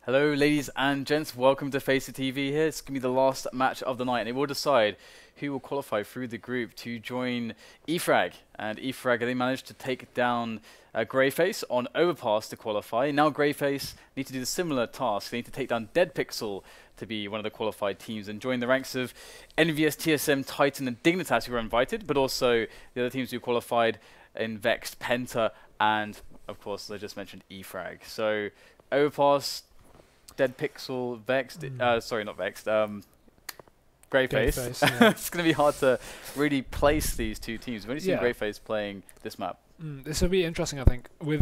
Hello, ladies and gents. Welcome to Face It TV here. It's going to be the last match of the night, and it will decide who will qualify through the group to join E-frag. And E-frag, they managed to take down GreyFace on Overpass to qualify. Now GreyFace need to do the similar task. They need to take down Deadpixels to be one of the qualified teams and join the ranks of NVS, TSM, Titan, and Dignitas, who were invited, but also the other teams who qualified in Vexed, Penta, and, of course, I just mentioned E-frag. So Overpass, Deadpixel, Vexed, sorry, not Vexed, GreyFace. Yeah. It's going to be hard to really place these two teams. We've only seen GreyFace playing this map. This will be interesting, I think, with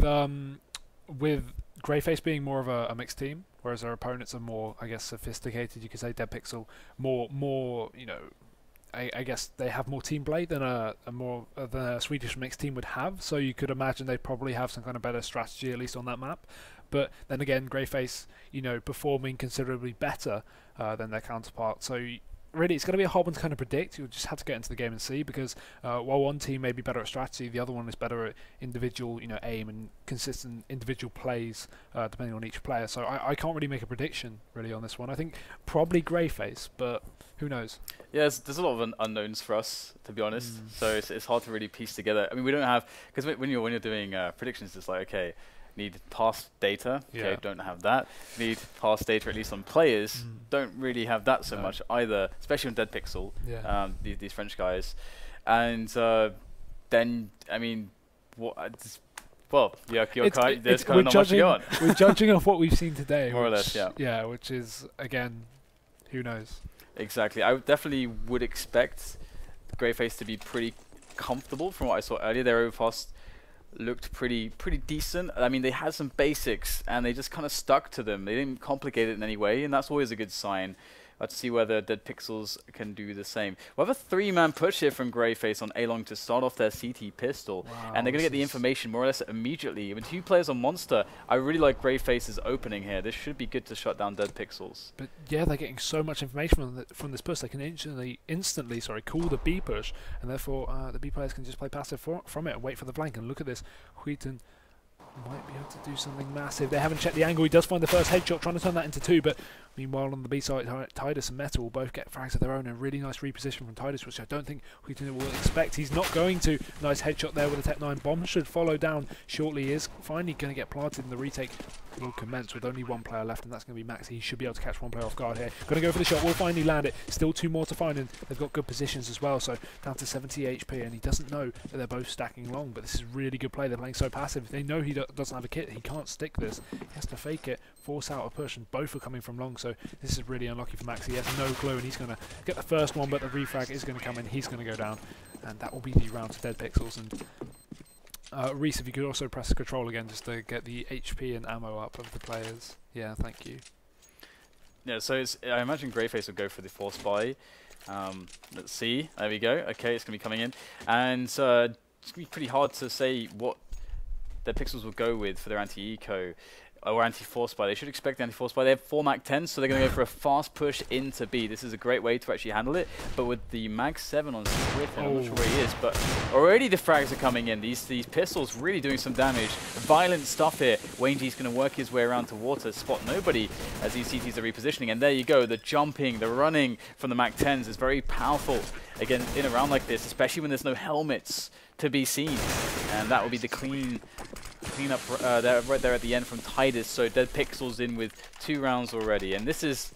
GreyFace being more of a mixed team, whereas their opponents are more, I guess, sophisticated. You could say Deadpixel more, you know, I guess they have more team play than a Swedish mixed team would have. So you could imagine they probably have some kind of better strategy, at least on that map. But then again, GreyFace, you know, performing considerably better than their counterpart. So really, it's going to be a hard one to kind of predict. You'll just have to get into the game and see, because while one team may be better at strategy, the other one is better at individual, you know, aim and consistent individual plays, depending on each player. So I can't really make a prediction really on this one. I think probably GreyFace, but who knows? Yeah, there's a lot of unknowns for us, to be honest. So it's hard to really piece together. I mean, we don't have, because when you're doing predictions, it's like, okay, need past data. Okay, don't have that. Need past data at least on players. Don't really have that so much either, especially on Deadpixel. These French guys, and then I mean, what? Well, yeah, there's kind of not much to go on. We're judging off what we've seen today, more or less. Yeah, which is again, who knows? Exactly. I definitely would expect GreyFace to be pretty comfortable from what I saw earlier. Their Overpass looked pretty decent. I mean, they had some basics and they just kind of stuck to them. They didn't complicate it in any way, and that's always a good sign. To see whether Deadpixels can do the same. We have a 3-man push here from GreyFace on A-Long to start off their CT pistol. Wow, and they're going to get the information more or less immediately. With 2 players on Monster, I really like GreyFace's opening here. This should be good to shut down Deadpixels. But yeah, they're getting so much information from this push. They can instantly call the B push, and therefore the B players can just play passive from it and wait for the flank. And look at this, SKYTTEN might be able to do something massive. They haven't checked the angle. He does find the first headshot, trying to turn that into 2, but meanwhile on the B side, TiduS and Metal will both get frags of their own. A really nice reposition from TiduS, which I don't think SKYTTEN will expect. He's not going to. Nice headshot there with a Tech 9 bomb. Should follow down shortly. He is finally going to get planted, and the retake will commence with only 1 player left, and that's going to be maxie. He should be able to catch 1 player off guard here. Going to go for the shot. Will finally land it. Still 2 more to find, and they've got good positions as well. So down to 70 HP, and he doesn't know that they're both stacking long, but this is really good play. They're playing so passive. They know he doesn't have a kit. He can't stick this. He has to fake it, force out a push, and both are coming from long. So this is really unlucky for maxie. He has no clue, and he's going to get the first one, but the refrag is going to come in. He's going to go down, and that will be the round to Deadpixels. And Reese, if you could also press control again just to get the HP and ammo up of the players. Yeah, thank you. Yeah, so I imagine GreyFace will go for the force buy. Let's see. There we go. Okay, it's going to be coming in. And it's going to be pretty hard to say what Deadpixels will go with for their anti-eco or anti-force buy. They should expect the anti-force buy. They have 4 Mag 10s, so they're going to go for a fast push into B. This is a great way to actually handle it. But with the Mag 7 on SKYTTEN, I'm not sure where he is, but already the frags are coming in. These pistols really doing some damage. Violent stuff here. waneG's going to work his way around to water, spot nobody as these CTs are repositioning. And there you go. The jumping, the running from the Mag 10s is very powerful. Again, in a round like this, especially when there's no helmets to be seen. And that will be the clean up right there at the end from TiduS. So Deadpixels in with 2 rounds already, and this is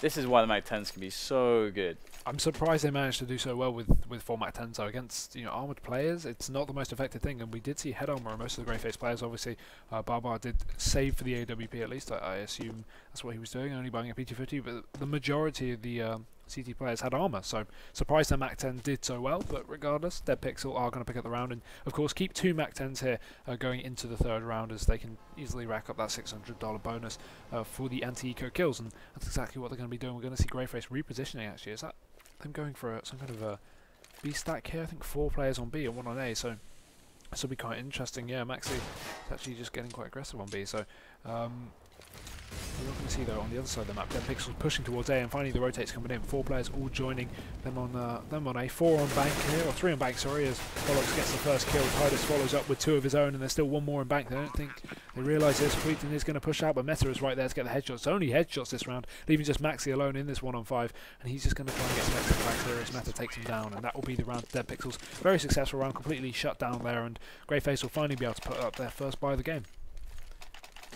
why the Mag 10s can be so good. I'm surprised they managed to do so well with 4 Mag 10s. So against armored players, it's not the most effective thing, and we did see head armor on most of the GreyFace players. Obviously, BARBARR did save for the AWP at least. I assume that's what he was doing, only buying a PT50. But the majority of the CT players had armor, so surprised their Mag 10 did so well. But regardless, Deadpixel are going to pick up the round, and of course keep 2 Mag 10s here going into the 3rd round, as they can easily rack up that $600 bonus for the anti-eco kills, and that's exactly what they're going to be doing. We're going to see GreyFace repositioning. Actually, is that them going for some kind of a B stack here? I think 4 players on B and 1 on A, so this will be quite interesting. Yeah, maxie is actually just getting quite aggressive on B, so We're not going to see though on the other side of the map. Deadpixels pushing towards A, and finally the rotates coming in. 4 players all joining them on A. 4 on bank here, or 3 on bank. Sorry, as Polox gets the first kill. TiduS follows up with 2 of his own, and there's still 1 more in bank. They don't think they realise this. SKYTTEN is going to push out, but Meta is right there to get the headshots. It's only headshots this round, leaving just maxie alone in this 1-on-5, and he's just going to try and get some extra frags here as Meta takes him down, and that will be the round for Deadpixels. Very successful round, completely shut down there, and GreyFace will finally be able to put up their first buy of the game.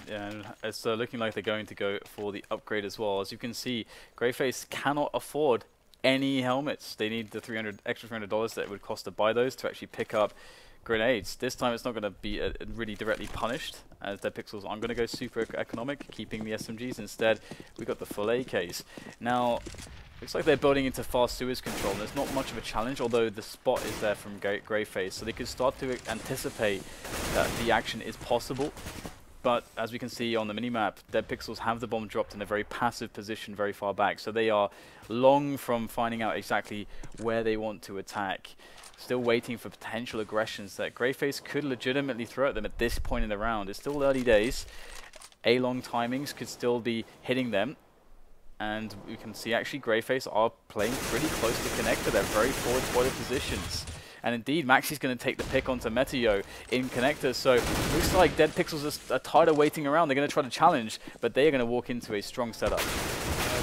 Yeah, and it's looking like they're going to go for the upgrade as well. As you can see, GreyFace cannot afford any helmets. They need the extra $300 that it would cost to buy those to actually pick up grenades. This time it's not going to be really directly punished, as Deadpixels aren't going to go super economic, keeping the SMGs. Instead, we got the full AKs. Now, looks like they're building into fast sewers control, and there's not much of a challenge, although the spot is there from GreyFace, so they could start to anticipate that the action is possible. But as we can see on the minimap, Deadpixels have the bomb dropped in a very passive position very far back, so they are long from finding out exactly where they want to attack. Still waiting for potential aggressions that GreyFace could legitimately throw at them at this point in the round. It's still early days. A-long timings could still be hitting them. And we can see actually GreyFace are playing pretty close to connector. They're very forward positions. And indeed, Maxie's going to take the pick onto Moussajee in connector. So looks like Deadpixels are tired of waiting around. They're going to try to challenge, but they are going to walk into a strong setup.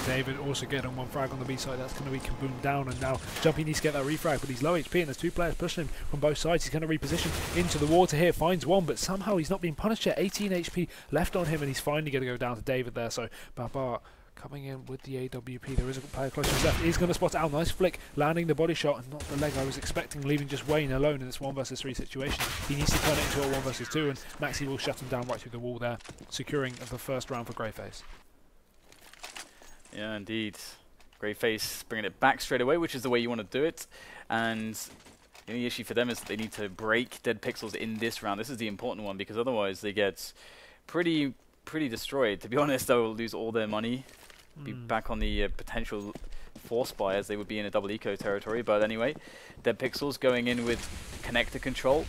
David also getting on 1 frag on the B side. That's going to be kaboom down, and now Jumpy needs to get that refrag, but he's low HP and there's 2 players pushing him from both sides. He's going to reposition into the water here, finds 1, but somehow he's not being punished yet. 18 HP left on him, and he's finally going to go down to David there. So BARBARR coming in with the AWP. There is a player close to his left. He's going to spot it out. Nice flick, landing the body shot and not the leg I was expecting, leaving just waneG alone in this 1 versus 3 situation. He needs to turn it into a 1 versus 2, and maxie will shut him down right through the wall there, securing the first round for GreyFace. Yeah, indeed. GreyFace bringing it back straight away, which is the way you want to do it. And the only issue for them is that they need to break Deadpixels in this round. This is the important one, because otherwise they get pretty destroyed. To be honest, they will lose all their money. Be back on the potential force buy, as they would be in a double eco territory. But anyway, Deadpixels going in with connector control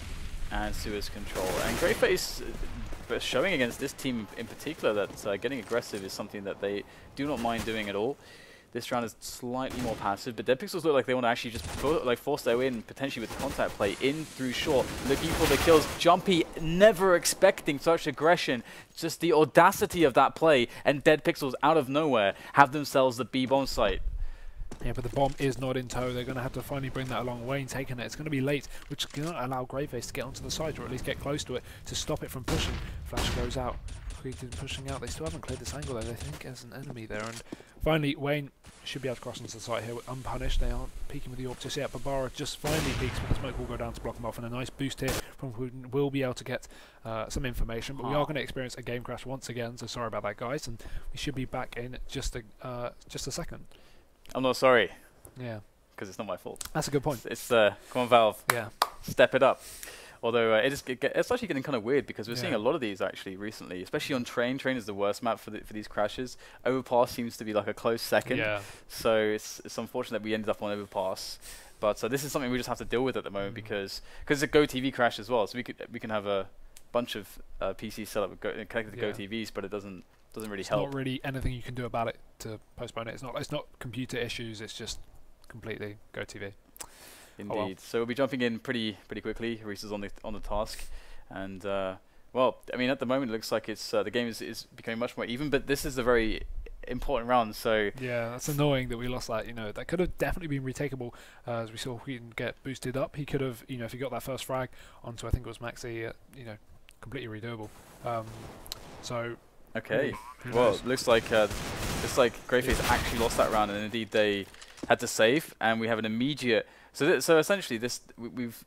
and sewers control. And GreyFace showing against this team in particular that getting aggressive is something that they do not mind doing at all. This round is slightly more passive, but Deadpixels look like they want to actually just force their way in, potentially with the contact play, in through short, looking for the kills. Jumpy never expecting such aggression, just the audacity of that play, and Deadpixels out of nowhere have themselves the B bomb site. Yeah, but the bomb is not in tow. They're going to have to finally bring that along. waneG taking it. It's going to be late, which is going to allow GreyFace to get onto the side, or at least get close to it to stop it from pushing. Flash goes out. Pushing out. They still haven't cleared this angle though. They think there's an enemy there, and finally waneG should be able to cross into the site here unpunished. They aren't peeking with the AWP just yet. BARBARR just finally peeks, but the smoke will go down to block them off, and a nice boost here from Qualifier will be able to get some information. But we are going to experience a game crash once again, so sorry about that, guys, and we should be back in just a second. I'm not sorry. Yeah, because it's not my fault. That's a good point. It's come on, Valve. Yeah, step it up. Although it's actually getting kind of weird, because we're seeing a lot of these actually recently, especially on Trinh. Trinh is the worst map for these crashes. Overpass seems to be like a close second. Yeah. So it's unfortunate that we ended up on Overpass. But this is something we just have to deal with at the moment, because it's a GoTV crash as well. So we can have a bunch of PCs set up connected to GoTVs, but it doesn't really help. It's not really anything you can do about it to postpone it. It's not computer issues. It's just completely GoTV. Indeed. Oh well. So we'll be jumping in pretty quickly. Reese is on the task, and well, I mean, at the moment it looks like it's the game is becoming much more even. But this is a very important round. So yeah, that's annoying that we lost that. That could have definitely been retakeable. As we saw Qualifier get boosted up, he could have, if he got that first frag onto, I think it was maxie, completely redoable. So okay, well, it looks like GreyFace actually lost that round, and indeed they had to save, and we have an immediate. So essentially, we've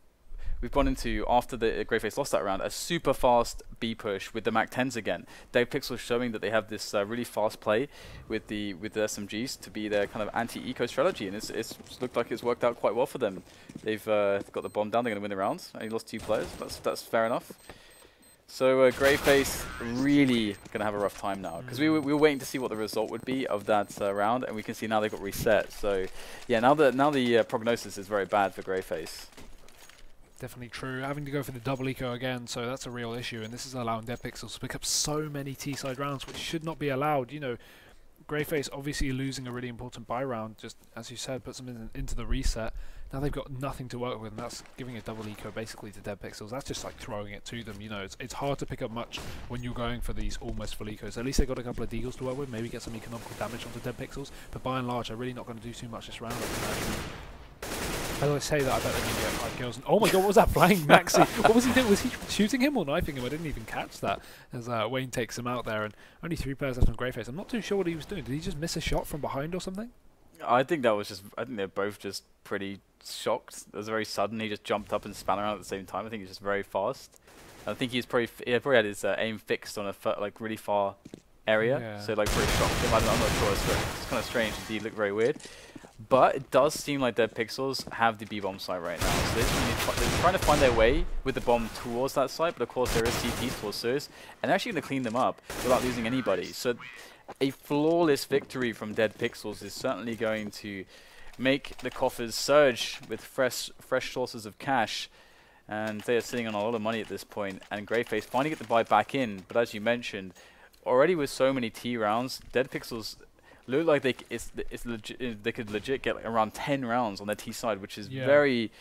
gone into, after the GreyFace lost that round, a super fast B push with the Mac 10s again. Deadpixels showing that they have this really fast play with the SMGs to be their kind of anti-eco strategy, and it's looked like it's worked out quite well for them. They've got the bomb down. They're going to win the round. Only lost 2 players. That's fair enough. So GreyFace really going to have a rough time now, because we were waiting to see what the result would be of that round, and we can see now they got reset. So yeah, now the prognosis is very bad for GreyFace. Definitely true. Having to go for the double eco again, so that's a real issue, and this is allowing Deadpixels to pick up so many T-side rounds, which should not be allowed. You know, GreyFace obviously losing a really important buy round, just as you said, puts them into the reset. Now they've got nothing to work with, and that's giving a double eco basically to Deadpixels. That's just like throwing it to them. You know, it's hard to pick up much when you're going for these almost full ecos. At least they got a couple of deagles to work with, maybe get some economical damage onto Deadpixels, but by and large, they're really not going to do too much this round. As I say that, I bet they're going to get 5 kills. And oh my god, what was that flying maxie? What was he doing? Was he shooting him or knifing him? I didn't even catch that as Wayne takes him out there. And only 3 players left on GreyFace. I'm not too sure what he was doing. Did he just miss a shot from behind or something? I think that was just. I think they're both just pretty shocked. It was very sudden. He just jumped up and span around at the same time. I think he's just very fast. I think he's probably probably had his aim fixed on a like really far area. Yeah. So like pretty shocked him. I'm not sure. It's kind of strange. Indeed, look very weird. But it does seem like Deadpixels have the B-bomb site right now. So they're trying to find their way with the bomb towards that site, but of course there is CTs towards those, and they're actually going to clean them up without losing anybody. So a flawless victory from Deadpixels is certainly going to make the coffers surge with fresh sources of cash. And they are sitting on a lot of money at this point, and GreyFace finally get the buy back in. But as you mentioned, already with so many T rounds, Deadpixels look like they they could legit get like around 10 rounds on their T side, which is very,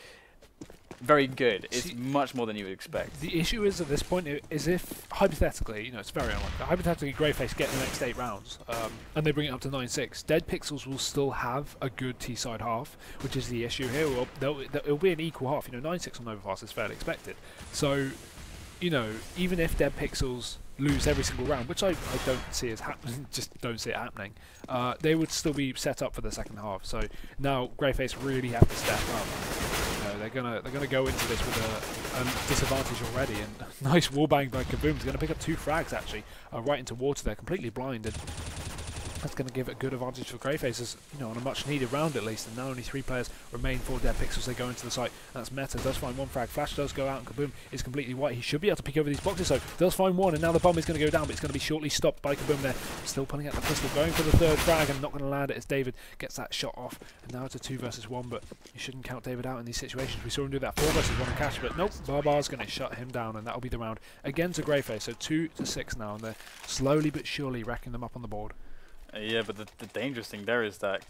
very good. It's much more than you would expect. The issue is at this point is if hypothetically, you know, it's very unlikely. Hypothetically, GreyFace get the next 8 rounds, and they bring it up to 9-6. Deadpixels will still have a good T side half, which is the issue here. Well, it'll be an equal half. You know, 9-6 on Overpass is fairly expected. So, you know, even if Deadpixels lose every single round, which I don't see as happening, just don't see it happening, they would still be set up for the second half. So now GreyFace really have to step up. You know, they're gonna go into this with a disadvantage already, and nice wallbang by Kaboom. He's gonna pick up 2 frags actually, right into water there, completely blinded. That's going to give a good advantage for GreyFace, as you know, on a much needed round at least. And now only 3 players remain for Deadpixels. They go into the site. That's Meta. Does find 1 frag. Flash does go out, and Kaboom is completely white. He should be able to pick over these boxes, so does find 1. And now the bomb is going to go down, but it's going to be shortly stopped by Kaboom there. Still pulling out the pistol, going for the 3rd frag, and not going to land it as David gets that shot off. And now it's a 2 versus 1, but you shouldn't count David out in these situations. We saw him do that 4 versus 1 in cash, but nope. BARBARR's going to shut him down, and that'll be the round again to GreyFace. So 2-6 now, and they're slowly but surely racking them up on the board. Yeah, but the dangerous thing there is that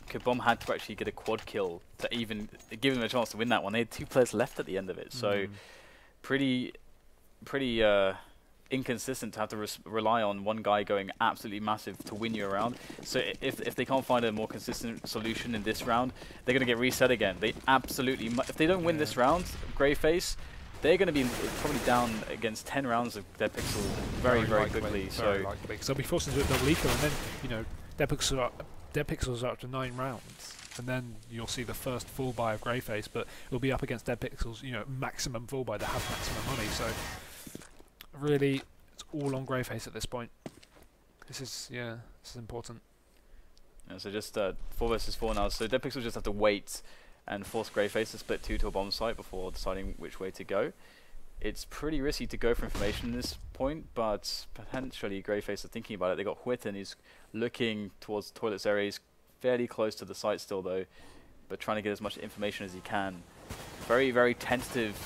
Kabom had to actually get a quad kill to even give them a chance to win that one. They had 2 players left at the end of it, so pretty inconsistent to have to rely on one guy going absolutely massive to win you around. So if they can't find a more consistent solution in this round, they're going to get reset again. They absolutely if they don't win this round, GreyFace, they're going to be probably down against 10 rounds of Deadpixels very quickly. So because they'll be forced into a double eco, and then you know Deadpixels are up to 9 rounds, and then you'll see the first full buy of GreyFace, but it'll be up against Deadpixels, you know, maximum full buy that have maximum money. So really, it's all on GreyFace at this point. This is important. Yeah, so just 4 versus 4 now. So Deadpixels just have to wait and force GreyFace to split 2 to a bomb site before deciding which way to go. It's pretty risky to go for information at this point, but potentially GreyFace are thinking about it. They got SKYTTEN, who's looking towards the toilets area. He's fairly close to the site still though, but trying to get as much information as he can. Very tentative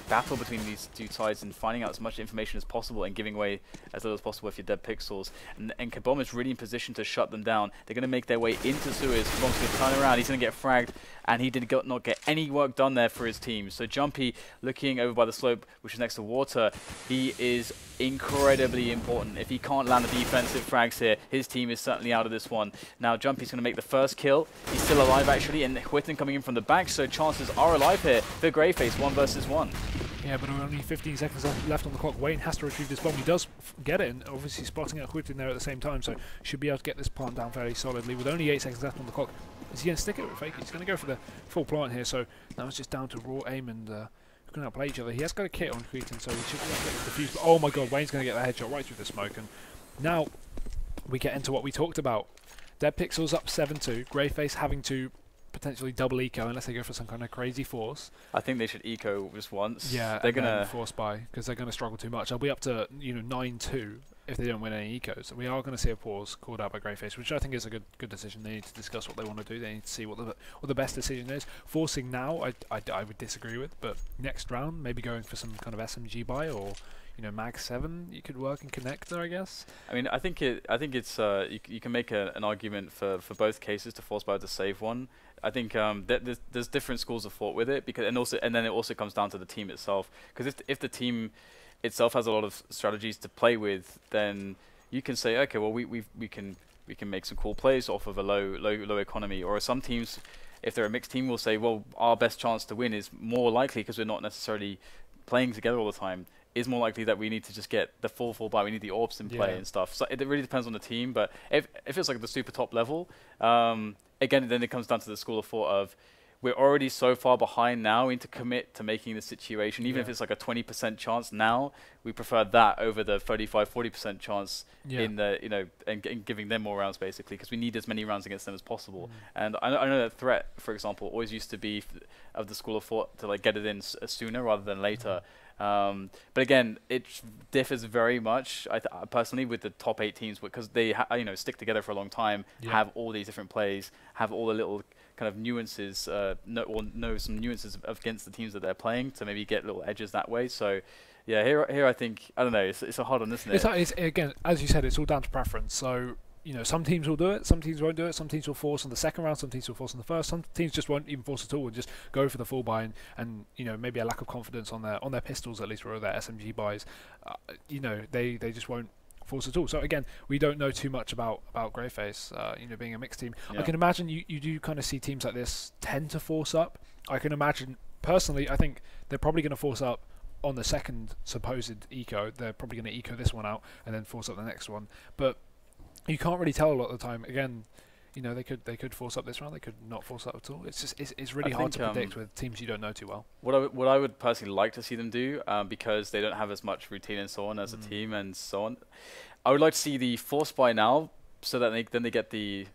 battle between these 2 sides and finding out as much information as possible and giving away as little as possible if you're Deadpixels. And Kabom is really in position to shut them down. They're going to make their way into sewers. Kabom's going to turn around. He's going to get fragged, and he did not get any work done there for his team. So Jumpy, looking over by the slope, which is next to water, he is incredibly important. If he can't land the defensive frags here, his team is certainly out of this one. Now Jumpy's going to make the first kill. He's still alive actually, and SKYTTEN coming in from the back, so chances are alive here for GreyFace, 1 versus 1. Yeah, but only 15 seconds left on the clock. Wayne has to retrieve this bomb. He does get it, and obviously spotting out SKYTTEN there at the same time, so should be able to get this plant down fairly solidly. With only 8 seconds left on the clock, is he going to stick it with fake? He's going to go for the full plant here, so now it's just down to raw aim and who can outplay each other. He has got a kit on SKYTTEN, so he should be able to get the defuse. But oh my god, Wayne's going to get the headshot right through the smoke, and now we get into what we talked about. Deadpixels up 7-2, GreyFace having to potentially double eco unless they go for some kind of crazy force. I think they should eco just once. Yeah, they're gonna force buy because they're gonna struggle too much. They'll be up to 9-2 if they don't win any ecos. We are going to see a pause called out by GreyFace, which I think is a good decision. They need to discuss what they want to do. They need to see what the best decision is. Forcing now, I would disagree with, but next round maybe going for some kind of SMG buy, or you know, Mag 7 you could work in connector, I guess. I mean, I think it's you can make an argument for both cases to force buy to save one. I think there's different schools of thought with it, because and then it also comes down to the team itself, because if the team itself has a lot of strategies to play with, then you can say, okay, well we can make some cool plays off of a low economy. Or some teams, if they're a mixed team, will say, well, our best chance to win is more likely, because we're not necessarily playing together all the time, is more likely that we need to just get the full buy. We need the orbs in play and stuff. So it really depends on the team. But if it's like the super top level, again, then it comes down to the school of thought of, we're already so far behind now, into commit to making the situation, even if it's like a 20% chance now, we prefer that over the 35-40% chance in the, you know, and giving them more rounds basically, because we need as many rounds against them as possible. And I know that Threat, for example, always used to be of the school of thought to like get it in sooner rather than later. But again, it differs very much, personally, with the top 8 teams, because they you know, stick together for a long time, have all these different plays, have all the little kind of nuances, know some nuances against the teams that they're playing, to maybe get little edges that way. So yeah, here I think, I don't know, it's a hard one, isn't it? It's again, as you said, it's all down to preference. So you know, some teams will do it, some teams won't do it, some teams will force on the second round, some teams will force on the first, some teams just won't even force at all and just go for the full buy, and you know, maybe a lack of confidence on their pistols at least, or their SMG buys, you know, they just won't force at all. So again, we don't know too much about GreyFace, you know, being a mixed team. I can imagine you do kind of see teams like this tend to force up. I can imagine, personally, I think they're probably going to force up on the second supposed eco. They're probably going to eco this one out and then force up the next one, but you can't really tell a lot of the time. Again, you know, they could force up this round, they could not force up at all. It's just it's really hard to predict with teams you don't know too well. What I would personally like to see them do, because they don't have as much routine and so on as a team and so on, I would like to see the force buy now, so that then they get the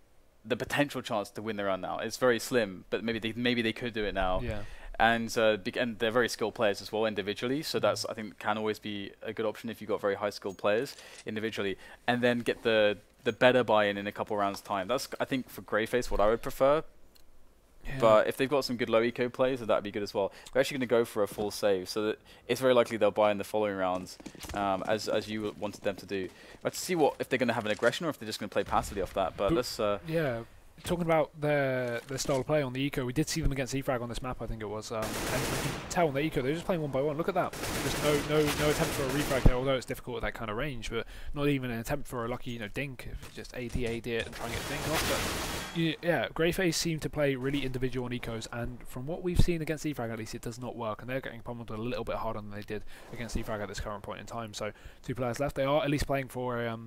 potential chance to win the round now. It's very slim, but maybe they could do it now. Yeah. And they're very skilled players as well individually, so that's, I think, can always be a good option if you've got very high skilled players individually, and then get the better buy-in in a couple rounds time. That's, I think, for GreyFace what I would prefer. But if they've got some good low eco plays, that'd be good as well. They're actually going to go for a full save, so that it's very likely they'll buy in the following rounds, as you wanted them to do. But to see if they're going to have an aggression or if they're just going to play passively off that. But let's talking about their style of play on the eco, we did see them against E-frag on this map, I think it was, and you can tell on the eco they're just playing one by one. Look at that, there's no attempt for a refrag there, although it's difficult at that kind of range, but not even an attempt for a lucky, you know, dink. Just AD it and try and get the dink off. But yeah, GreyFace seem to play really individual on ecos, and from what we've seen against E-frag, at least, it does not work, and they're getting pummeled a little bit harder than they did against E-frag at this current point in time. So 2 players left. They are at least playing for a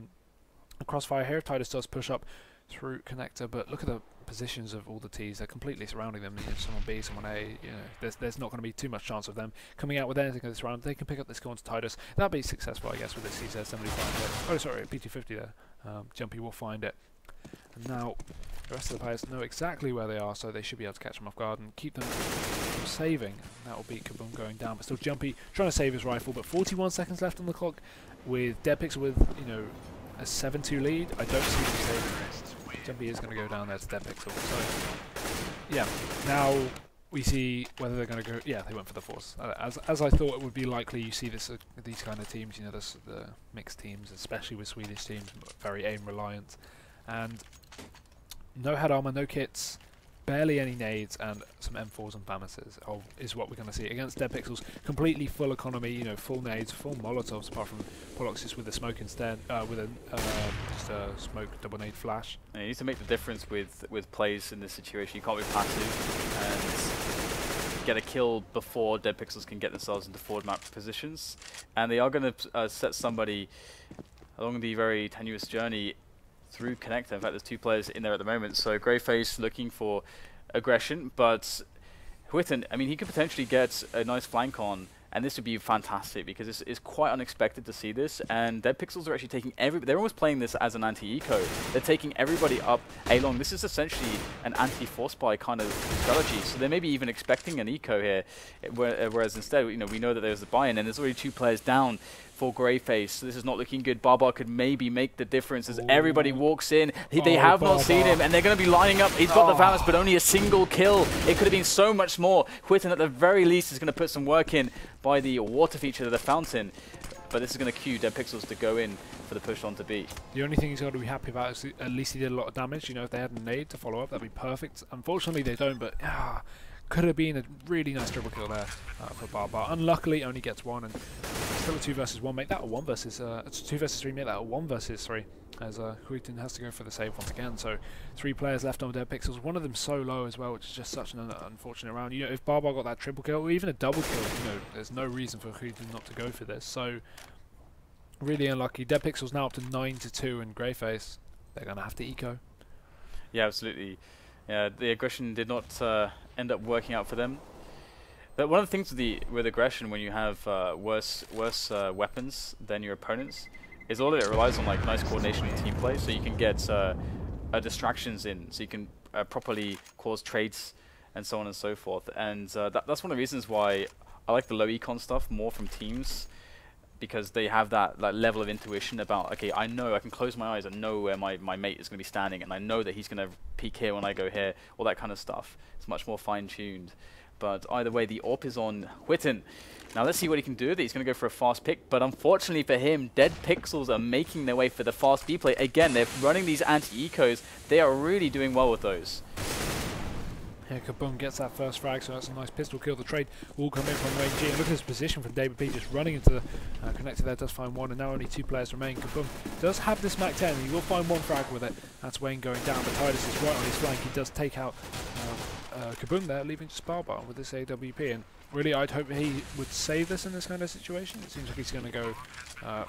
crossfire here. TiduS does push up through connector, but look at the positions of all the T's. They're completely surrounding them. You know, someone B, someone A. You know, there's not going to be too much chance of them coming out with anything in this round. They can pick up this kill onto TiduS. That'll be successful, I guess, with this CZ75. Oh, sorry, P250 there. Jumpy will find it. And now the rest of the players know exactly where they are, so they should be able to catch them off guard and keep them from saving. That will be Kaboom going down, but still Jumpy trying to save his rifle. But 41 seconds left on the clock, with Deadpixels with, you know, a 7-2 lead. I don't see them saving this. Jumpy is going to go down there to Deadpixels. So yeah, now we see whether they're going to go. Yeah, they went for the force. As I thought it would be likely. You see this these kind of teams. You know, the mixed teams, especially with Swedish teams, very aim reliant, and no head armor, no kits, barely any nades, and some M4s and FAMASs is what we're going to see against Deadpixels. Completely full economy, you know, full nades, full molotovs, apart from Polox just with a smoke instead, with just a smoke double nade flash. Yeah, you need to make the difference with plays in this situation. You can't be passive and get a kill before Deadpixels can get themselves into forward map positions, and they are going to set somebody along the very tenuous journey through connector. In fact, there's 2 players in there at the moment, so GreyFace looking for aggression, but SKYTTEN, I mean, he could potentially get a nice flank on, and this would be fantastic, because it's quite unexpected to see this, and Deadpixels are actually taking they're almost playing this as an anti-eco. They're taking everybody up A-long. This is essentially an anti-force buy kind of strategy, so they may be even expecting an eco here, whereas instead, you know, we know that there's a buy-in, and there's already 2 players down. for GreyFace. So this is not looking good. BARBARR could maybe make the difference as everybody walks in. They have not seen him, and they're going to be lining up. He's got the Valance, but only a single kill. It could have been so much more. SKYTTEN, at the very least, is going to put some work in by the water feature of the fountain. But this is going to cue Deadpixels to go in for the push on to B. The only thing he's got to be happy about is at least he did a lot of damage. You know, if they had a nade to follow up, that'd be perfect. Unfortunately, they don't, but could have been a really nice triple kill there for BARBARR. Unluckily, only gets one, and still a 2 versus 1. Make that a 1 versus... it's a 2 versus 3, make that a 1 versus 3. As SKYTTEN has to go for the save once again. So 3 players left on Deadpixels. One of them so low as well, which is just such an unfortunate round. You know, if BARBARR got that triple kill, or even a double kill, you know, there's no reason for SKYTTEN not to go for this. So really unlucky. Deadpixels now up to 9-2, and GreyFace, they're going to have to eco. Yeah, absolutely. Yeah, the aggression did not end up working out for them. But one of the things with aggression, when you have worse weapons than your opponents, is all it relies on like nice coordination and team play. So you can get distractions in, so you can properly cause trades and so on and so forth. And that's one of the reasons why I like the low econ stuff more from teams, because they have that level of intuition about, okay, I know I can close my eyes and know where my mate is going to be standing, and I know that he's going to peek here when I go here, all that kind of stuff. It's much more fine-tuned. But either way, the AWP is on SKYTTEN. Now let's see what he can do. He's going to go for a fast pick, but unfortunately for him, Deadpixels are making their way for the fast B play. Again, they're running these anti-ecos. They are really doing well with those. Yeah, Kaboom gets that first frag, so that's a nice pistol kill. The trade will come in from waneG, and look at his position from Davidp, just running into the connector there, does find one, and now only 2 players remain. Kaboom does have this Mac 10, he will find 1 frag with it. That's Wayne going down, but TiduS is right on his flank. He does take out Kaboom there, leaving just BARBARR with this AWP, and really I'd hope he would save this in this kind of situation. It seems like he's going to go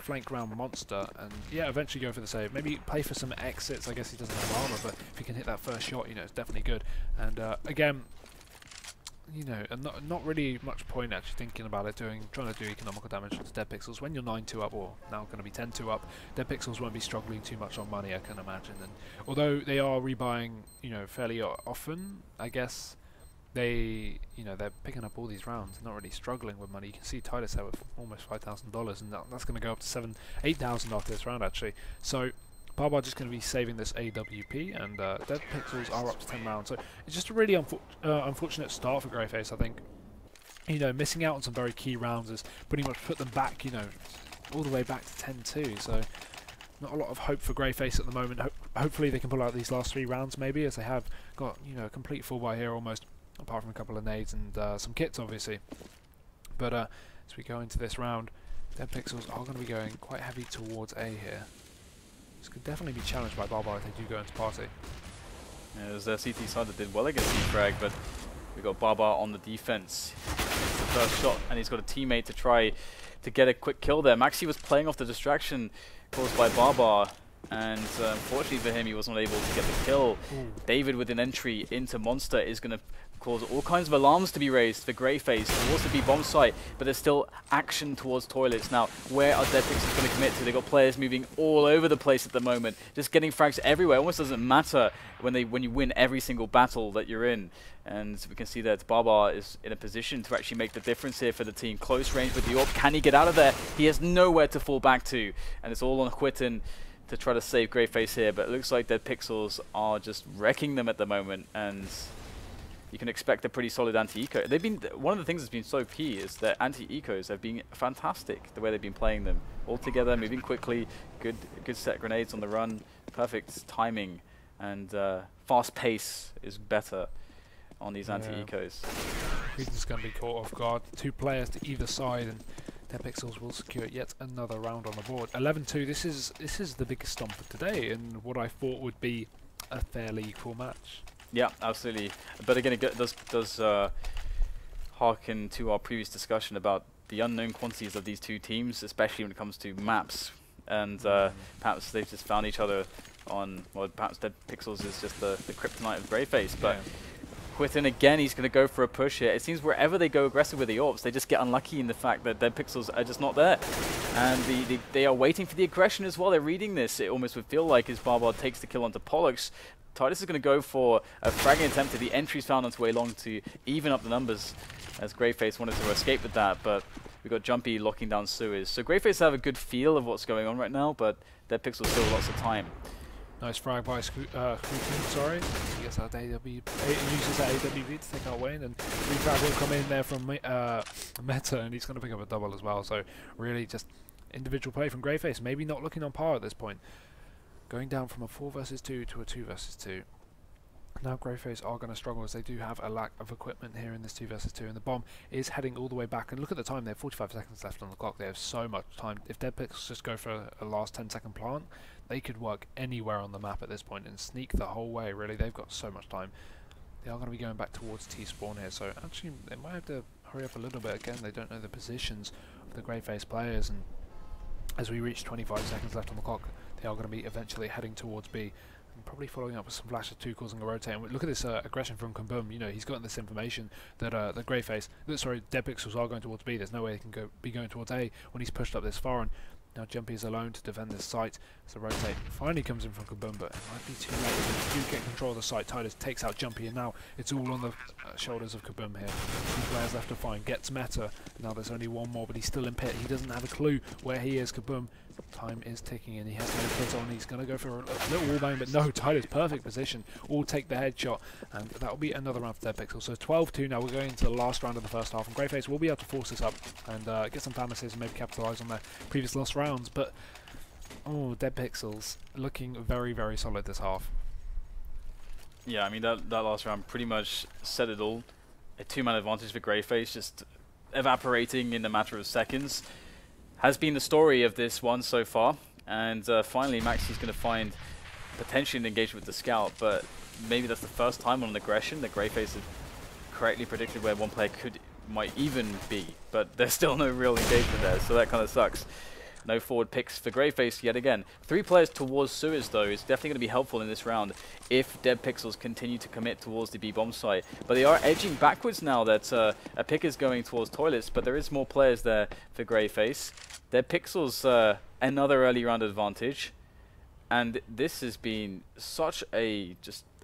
flank round Monster, and yeah, eventually go for the save. Maybe play for some exits. I guess he doesn't have armor, but if he can hit that first shot, you know, it's definitely good. And again, you know, not really much point actually thinking about it, trying to do economical damage to Deadpixels. When you're 9-2 up, or now going to be 10-2 up, Deadpixels won't be struggling too much on money, I can imagine. And although they are rebuying, you know, fairly often, I guess they, you know, they're picking up all these rounds, not really struggling with money. You can see TiduS there with almost $5,000, and that's going to go up to $8,000 after this round actually. So BARBARR just going to be saving this AWP, and Deadpixels are up to 10 rounds. So it's just a really unfortunate start for GreyFace, I think. You know, missing out on some very key rounds has pretty much put them back, you know, all the way back to 10-2. So not a lot of hope for GreyFace at the moment. Hopefully they can pull out these last 3 rounds maybe, as they have got, you know, a complete full buy here almost, apart from a couple of nades and some kits obviously. But as we go into this round, Deadpixels are going to be going quite heavy towards A here. This could definitely be challenged by BARBARR if they do go into party. Yeah, there's a CT side that did well against E-frag, but we've got BARBARR on the defense. It's the first shot, and he's got a teammate to try to get a quick kill there. Maxie was playing off the distraction caused by BARBARR, and unfortunately for him, he was not able to get the kill. David, with an entry into Monster, is going to cause all kinds of alarms to be raised for GreyFace. There also be bomb site, but there's still action towards toilets. Now, where are Deadpixels going to commit to? They've got players moving all over the place at the moment, just getting frags everywhere. Almost doesn't matter when you win every single battle that you're in. And we can see that BARBARR is in a position to actually make the difference here for the team. Close range with the AWP. Can he get out of there? He has nowhere to fall back to, and it's all on SKYTTEN to try to save GreyFace here. But it looks like Deadpixels are just wrecking them at the moment, and you can expect a pretty solid anti-eco. They've been, one of the things that's been so key is that anti-ecos have been fantastic, the way they've been playing them. All together, moving quickly, good set grenades on the run, perfect timing, and fast pace is better on these anti-ecos. SKYTTEN's going to be caught off guard. 2 players to either side, and Deadpixels will secure yet another round on the board. 11-2, this is the biggest stomp of today, and what I thought would be a fairly equal match. Yeah, absolutely. But again, it does harken to our previous discussion about the unknown quantities of these 2 teams, especially when it comes to maps. And perhaps they've just found each other on, well, perhaps Deadpixels is just the kryptonite of GreyFace. But SKYTTEN, again, he's going to go for a push here. It seems wherever they go aggressive with the AWPs, they just get unlucky in the fact that Deadpixels are just not there. And they are waiting for the aggression as well. They're reading this. It almost would feel like as BARBARR takes the kill onto Polox, TiduS is going to go for a fragging attempt. The entry's found its way along to even up the numbers, as GreyFace wanted to escape with that, but We've got Jumpy locking down SKYTTEN. So GreyFace have a good feel of what's going on right now, but Deadpixels still lots of time. Nice frag by SKYTTEN, sorry. He gets that uses that AWP to take out waneG, and refrag will come in there from Meta, and he's going to pick up a double as well. So really just individual play from GreyFace, maybe not looking on par at this point. Going down from a 4 versus 2 to a 2 versus 2. Now GreyFace are going to struggle as they do have a lack of equipment here in this 2 versus 2, and the bomb is heading all the way back. And look at the time, they have 45 seconds left on the clock. They have so much time. If Deadpixels just go for a last 10-second plant, they could work anywhere on the map at this point and sneak the whole way, really. They've got so much time. They are going to be going back towards T-spawn here, so actually they might have to hurry up a little bit. Again, they don't know the positions of the GreyFace players, and as we reach 25 seconds left on the clock, they are going to be eventually heading towards B. Probably following up with some flashes too, causing a rotate. And look at this aggression from Kaboom. You know, he's gotten this information that the Deadpixels are going towards B. There's no way they can be going towards A when he's pushed up this far. And now Jumpy is alone to defend this site. So rotate finally comes in from Kaboom, but it might be too late. They do get control of the site. TiduS takes out Jumpy, and now it's all on the shoulders of Kaboom here. 2 players left to find. Gets Meta. Now there's only one more, but he's still in pit. He doesn't have a clue where he is. Kaboom. Time is ticking, and he has to get a hit on. He's going to go for a little wallbang, but no, TiduS perfect position. All take the headshot, and that will be another round for Deadpixels. So 12-2 now. We're going into the last round of the first half, and GreyFace will be able to force this up and get some famises and maybe capitalise on their previous lost rounds. But oh, Deadpixels looking very, very solid this half. Yeah, I mean that last round pretty much said it all. A 2-man advantage for GreyFace, just evaporating in a matter of seconds. Has been the story of this one so far, and finally Maxie's going to find potentially an engagement with the scout, but maybe that's the first time on an aggression that GreyFace have correctly predicted where one player might even be, but there's still no real engagement there, so that kind of sucks. No forward picks for GreyFace yet again. 3 players towards SKYTTEN though is definitely going to be helpful in this round if Deadpixels continue to commit towards the B bomb site. But they are edging backwards now that a pick is going towards toilets, but there is more players there for GreyFace. Deadpixels another early round advantage, and this has been such a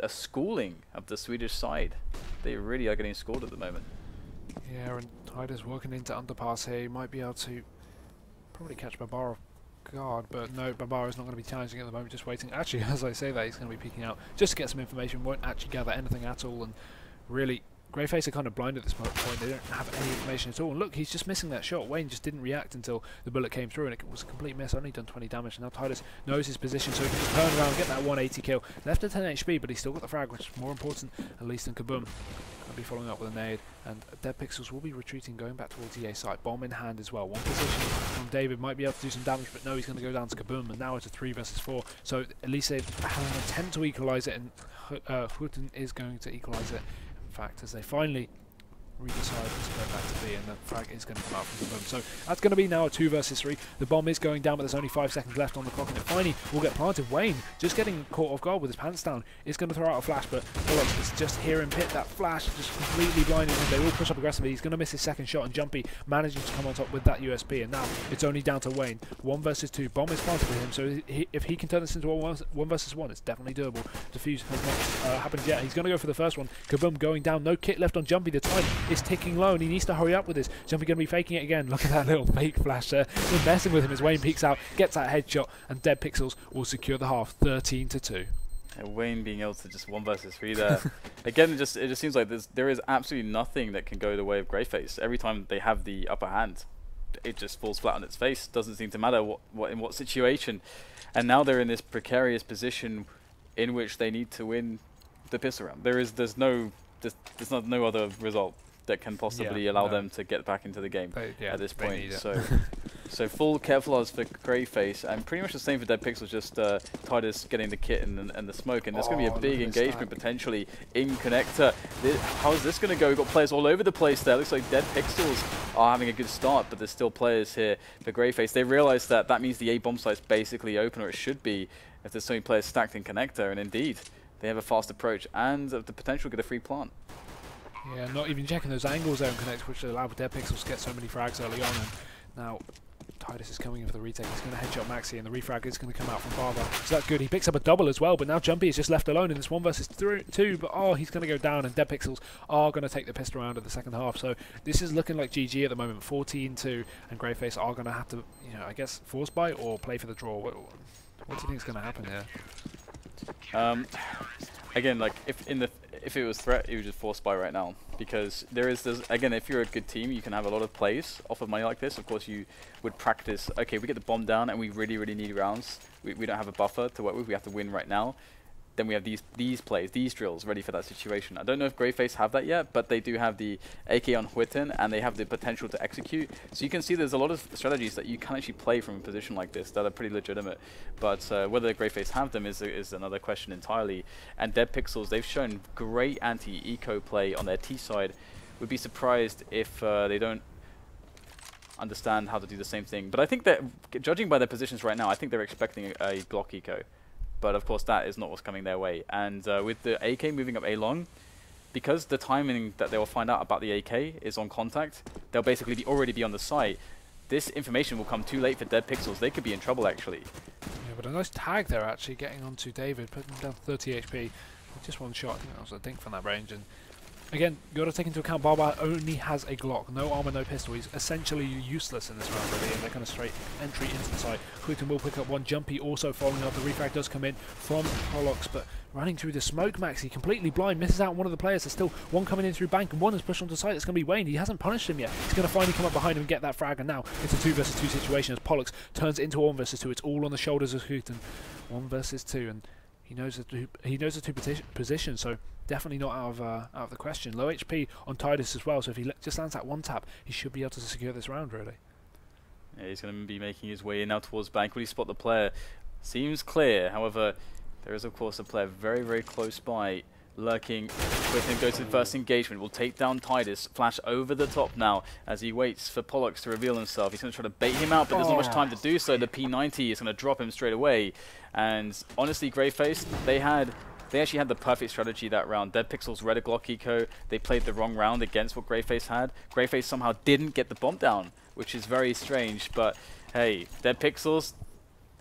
schooling of the Swedish side. They really are getting schooled at the moment. Yeah, and TiduS working into underpass here. He might be able to probably catch BARBARR off guard, but no, BARBARR is not going to be challenging at the moment, just waiting. Actually, as I say that, he's going to be peeking out just to get some information, won't actually gather anything at all, and really, GreyFace are kind of blind at this point. They don't have any information at all. And look, he's just missing that shot. waneG just didn't react until the bullet came through, and it was a complete miss. Only done 20 damage. And now TiduS knows his position, so he can just turn around and get that 180 kill. Left at 10 HP, but he's still got the frag, which is more important, at least, than Kaboom. I'll be following up with a nade, and Deadpixels will be retreating, going back towards EA site. Bomb in hand as well. One position from David might be able to do some damage, but no, he's going to go down to Kaboom, and now it's a 3 versus 4. So at least they have an attempt to equalise it, and SKYTTEN is going to equalise it. In fact, as they finally decide to go back to B, and the frag is going to come out from the boom. So that's going to be now a 2 versus 3. The bomb is going down, but there's only 5 seconds left on the clock, and it finally will get planted. waneG, just getting caught off guard with his pants down, is going to throw out a flash, but Polox is just here in pit. That flash just completely blinding him. They will push up aggressively. He's going to miss his second shot, and Jumpy managing to come on top with that USP, and now it's only down to waneG. 1 versus 2. Bomb is planted for him, so if he can turn this into a 1 versus 1, it's definitely doable. Defuse has not happened yet. He's going to go for the first one. Kaboom going down. No kit left on Jumpy. The time is ticking low, and he needs to hurry up with this. Jumpy going to be faking it again. Look at that little fake flash there. They're messing with him as waneG peeks out, gets that headshot, and Deadpixels will secure the half 13-2. waneG being able to just 1 versus 3 there. Again, it just seems like there is absolutely nothing that can go the way of GreyFace. Every time they have the upper hand, it just falls flat on its face. Doesn't seem to matter in what situation. And now they're in this precarious position in which they need to win the pistol round. There's no other result that can possibly allow them to get back into the game at this point. So full careful odds for GreyFace, and pretty much the same for Deadpixels, just TiduS getting the kit and the smoke, and there's going to be a big engagement potentially in connector. How is this going to go? We've got players all over the place there. Looks like Deadpixels are having a good start, but there's still players here for GreyFace. They realize that means the A bomb site's basically open, or it should be, if there's so many players stacked in connector, and indeed they have a fast approach and the potential to get a free plant. Yeah, not even checking those angles there in connect, which allowed Deadpixels to get so many frags early on. And now TiduS is coming in for the retake. He's going to headshot maxie, and the refrag is going to come out from BARBARR. So that's good. He picks up a double as well, but now Jumpy is just left alone in this 1 versus 2. But oh, he's going to go down, and Deadpixels are going to take the pistol round in the second half. So this is looking like GG at the moment, 14-2, and GreyFace are going to have to, you know, I guess force buy or play for the draw. What do you think is going to happen here? Again, like if it was threat, you would just force buy right now, because there's again, if you're a good team, you can have a lot of plays off of money like this. Of course, you would practice. Okay, we get the bomb down, and we really need rounds. We don't have a buffer to work with. We have to win right now. Then we have these plays, these drills ready for that situation. I don't know if GreyFace have that yet, but they do have the AK on SKYTTEN, and they have the potential to execute. So you can see there's a lot of strategies that you can actually play from a position like this that are pretty legitimate. But whether GreyFace have them is another question entirely. And Deadpixels, they've shown great anti-eco play on their T side. Would be surprised if they don't understand how to do the same thing. But I think that, judging by their positions right now, I think they're expecting a Glock eco. But of course that is not what's coming their way. And with the AK moving up A long, because the timing that they will find out about the AK is on contact, they'll basically already be on the site. This information will come too late for Deadpixels. They could be in trouble actually. Yeah, but a nice tag there actually, getting onto David, putting him down 30 HP. Just one shot, I think that was a dink from that range. And again, you got to take into account BARBARR only has a Glock, no armor, no pistol. He's essentially useless in this round, really, and they're kind of straight entry into the site. SKYTTEN will pick up one. Jumpy also following up. The refrag does come in from Polox, but running through the smoke, maxie completely blind, misses out on one of the players. There's still one coming in through bank, and one is pushed onto site. It's going to be waneG. He hasn't punished him yet. He's going to finally come up behind him and get that frag, and now it's a 2 versus 2 situation as Polox turns it into a 1 versus 2. It's all on the shoulders of SKYTTEN. 1 versus 2, and he knows the two positions, so definitely not out of the question. Low HP on TiduS as well, so if he just lands that one tap, he should be able to secure this round, really. Yeah, he's going to be making his way in now towards bank. Will he spot the player? Seems clear. However, there is of course a player very close by, lurking. SKYTTEN goes to the first engagement. Will take down TiduS. Flash over the top now as he waits for Polox to reveal himself. He's going to try to bait him out, but there's not much time to do so. The P90 is going to drop him straight away. And honestly, GreyFace, they actually had the perfect strategy that round. Deadpixels read a Glock eco. They played the wrong round against what GreyFace had. GreyFace somehow didn't get the bomb down, which is very strange. But hey, Deadpixels,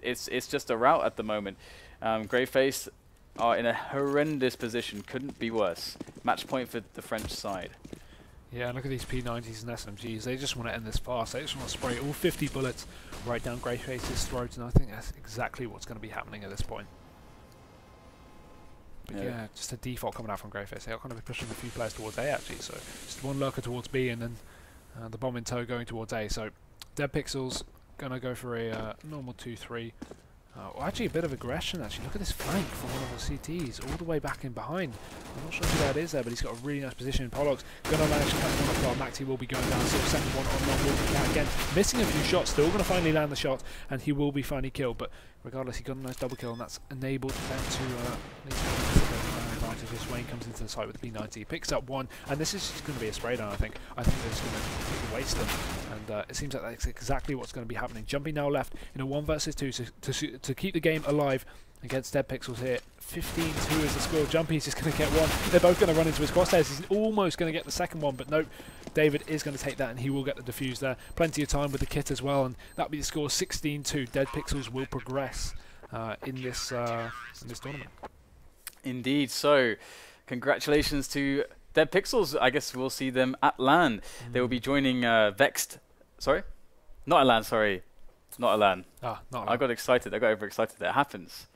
it's just a rout at the moment. GreyFace are in a horrendous position. Couldn't be worse. Match point for the French side. Yeah, look at these P90s and SMGs. They just want to end this fast. They just want to spray all 50 bullets right down GreyFace's throat, and I think that's exactly what's going to be happening at this point. But yeah, just a default coming out from GreyFace. They're going to be pushing a few players towards A actually, so just one lurker towards B, and then the bomb in tow going towards A. So Deadpixels going to go for a normal 2-3. Well, actually a bit of aggression actually. Look at this flank from one of the CTs all the way back in behind. I'm not sure who that is there, but he's got a really nice position. Polox going to manage to catch one off guard. maxie will be going down, so second one on long will be down again. Missing a few shots, still going to finally land the shot, and he will be finally killed. But regardless, he got a nice double kill, and that's enabled them to advantage as waneG comes into the site with the P90. He picks up one, and this is just going to be a spray down, I think. I think they're just going to waste them, and it seems like that's exactly what's going to be happening. Jumpy now left in a 1 versus 2 to keep the game alive against Deadpixels here. 15-2 is the score. Jumpy's just going to get one. They're both going to run into his crosshairs. He's almost going to get the second one, but nope. David is going to take that, and he will get the defuse there. Plenty of time with the kit as well, and that'll be the score. 16-2. Deadpixels will progress in this tournament. Indeed. So, congratulations to Deadpixels. I guess we'll see them at LAN. They will be joining Vexed. Sorry? Not at LAN, sorry. Not at LAN. Ah, not at LAN. I got excited. I got overexcited. It happens.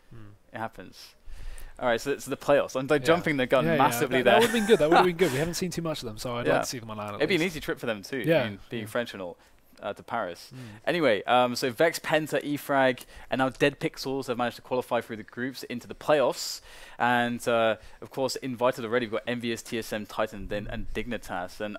It happens. All right, so it's the playoffs. I'm jumping the gun massively there. That would have been good. That would have been good. We haven't seen too much of them, so I'd like to see them on LAN. It'd be an easy trip for them too. Yeah. I mean, being French and all. To Paris. Anyway, so Vex, Penta, E-frag, and now Deadpixels have managed to qualify through the groups into the playoffs, and of course invited already. We've got Envious, TSM, Titan, and Dignitas, and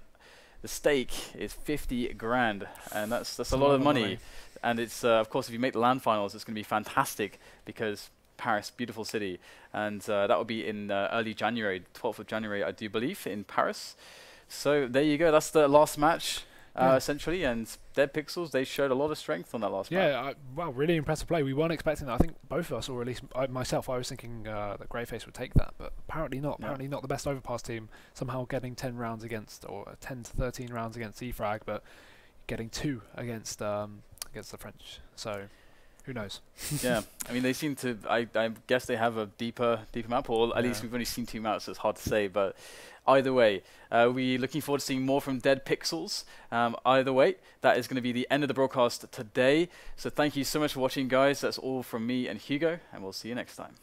the stake is 50 grand, and that's a lot of money. And it's of course if you make the LAN finals, it's going to be fantastic because Paris, beautiful city, and that will be in early January, 12th of January, I do believe, in Paris. So there you go. That's the last match. Essentially, and Deadpixels, they showed a lot of strength on that last match. Yeah, wow, really impressive play. We weren't expecting that. I think both of us, or at least myself, I was thinking that GreyFace would take that, but apparently not. Apparently not the best Overpass team, somehow getting 10 rounds against, or 10 to 13 rounds against E-frag, but getting 2 against against the French. So, who knows? Yeah, I mean, they seem to. I guess they have a deeper map, or at least we've only seen 2 maps, so it's hard to say. But either way, we're looking forward to seeing more from Deadpixels. Either way, that is going to be the end of the broadcast today. So thank you so much for watching, guys. That's all from me and Hugo, and we'll see you next time.